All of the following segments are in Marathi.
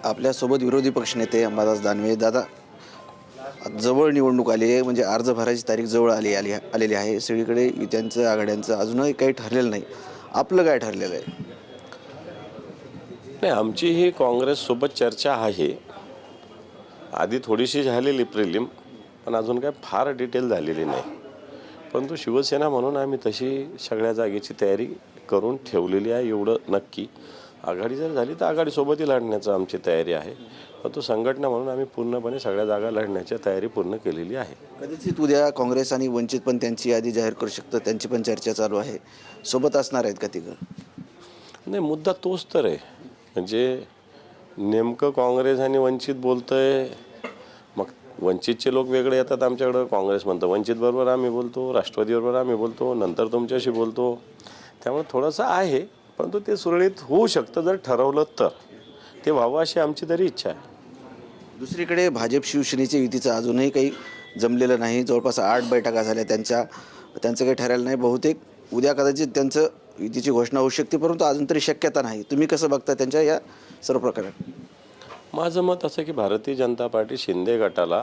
आपल्यासोबत विरोधी पक्षनेते अंबादास दानवे. दादा, जवळ निवडणूक आली आहे, म्हणजे अर्ज भरायची तारीख जवळ आलेली आहे. सगळीकडे युत्यांचं आघाड्यांचं अजूनही काही ठरलेलं नाही. आपलं काय ठरलेलं आहे? नाही, आमची ही काँग्रेससोबत चर्चा आहे. आधी थोडीशी झालेली प्रिलिम, पण अजून काय फार डिटेल झालेली नाही. परंतु शिवसेना म्हणून आम्ही तशी सगळ्या जागेची तयारी करून ठेवलेली आहे. एवढं नक्की, आघाडी जर झाली तर आघाडीसोबतही लढण्याचं आमची तयारी आहे. परंतु संघटना म्हणून आम्ही पूर्णपणे सगळ्या जागा लढण्याची तयारी पूर्ण केलेली आहे. कदाचित उद्या काँग्रेस आणि वंचित पण त्यांची यादी जाहीर करू शकतं, त्यांची पण चर्चा चालू आहे. सोबत असणार आहेत का तिघं? नाही, मुद्दा तोच तर आहे. म्हणजे नेमकं काँग्रेस आणि वंचित बोलतंय, मग वंचितचे लोक वेगळे येतात आमच्याकडं, काँग्रेस म्हणतं वंचितबरोबर आम्ही बोलतो, राष्ट्रवादीबरोबर आम्ही बोलतो, नंतर तुमच्याशी बोलतो. त्यामुळे थोडंसं आहे, परंतु ते सुरळीत होऊ शकतं जर ठरवलं तर. ते व्हावं अशी आमची तरी इच्छा आहे. दुसरीकडे भाजप शिवसेनेच्या युतीचं अजूनही काही जमलेलं नाही. जवळपास 8 बैठका झाल्या त्यांचं काही ठरायला नाही. बहुतेक उद्या कदाचित त्यांचं युतीची घोषणा होऊ शकते, परंतु अजून तरी शक्यता नाही. तुम्ही कसं बघता त्यांच्या या सर्व प्रकारात? माझं मत असं की भारतीय जनता पार्टी शिंदे गटाला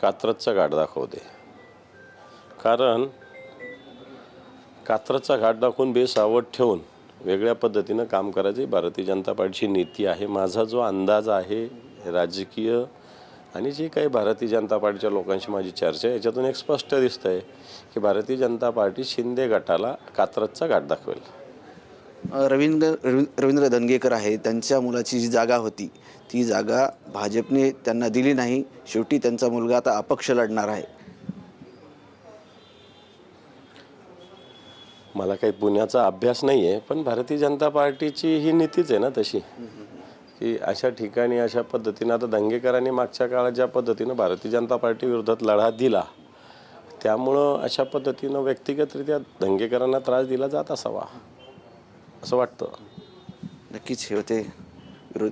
कात्रजचा घाट दाखवते. कारण कात्रजचा घाट दाखवून बेसावध ठेवून वेगळ्या पद्धतीनं काम करायची भारतीय जनता पार्टीची नीती आहे. माझा जो अंदाज आहे राजकीय आणि जी काही भारतीय जनता पार्टीच्या लोकांशी माझी चर्चा आहे, याच्यातून एक स्पष्ट दिसतं आहे की भारतीय जनता पार्टी शिंदे गटाला कात्रजचा घाट दाखवेल. रवींद्र धनगेकर आहे, त्यांच्या मुलाची जी जागा होती ती जागा भाजपने त्यांना दिली नाही. शेवटी त्यांचा मुलगा आता अपक्ष लढणार आहे. मला काही पुण्याचा अभ्यास नाही आहे, पण भारतीय जनता पार्टीची ही नीतीच आहे ना तशी, की अशा ठिकाणी अशा पद्धतीनं आता धंगेकरांनी मागच्या काळात ज्या पद्धतीनं भारतीय जनता पार्टी विरोधात लढा दिला, त्यामुळं अशा पद्धतीनं व्यक्तिगतरित्या धंगेकरांना त्रास दिला जात असावा असं वाटतं. नक्कीच हे होते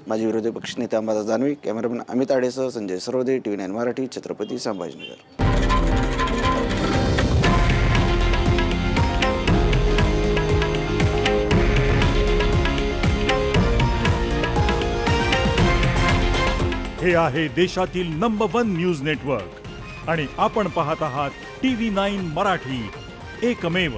माझे विरोधी पक्षनेते अंबादास दानवे. कॅमेरामॅन अमित आडेसह संजय सरवदे, TV9 मराठी, छत्रपती संभाजीनगर. हे आहे देशातील नंबर 1 न्यूज नेटवर्क आणि आपण पाहत आहात TV9 मराठी, एकमेव.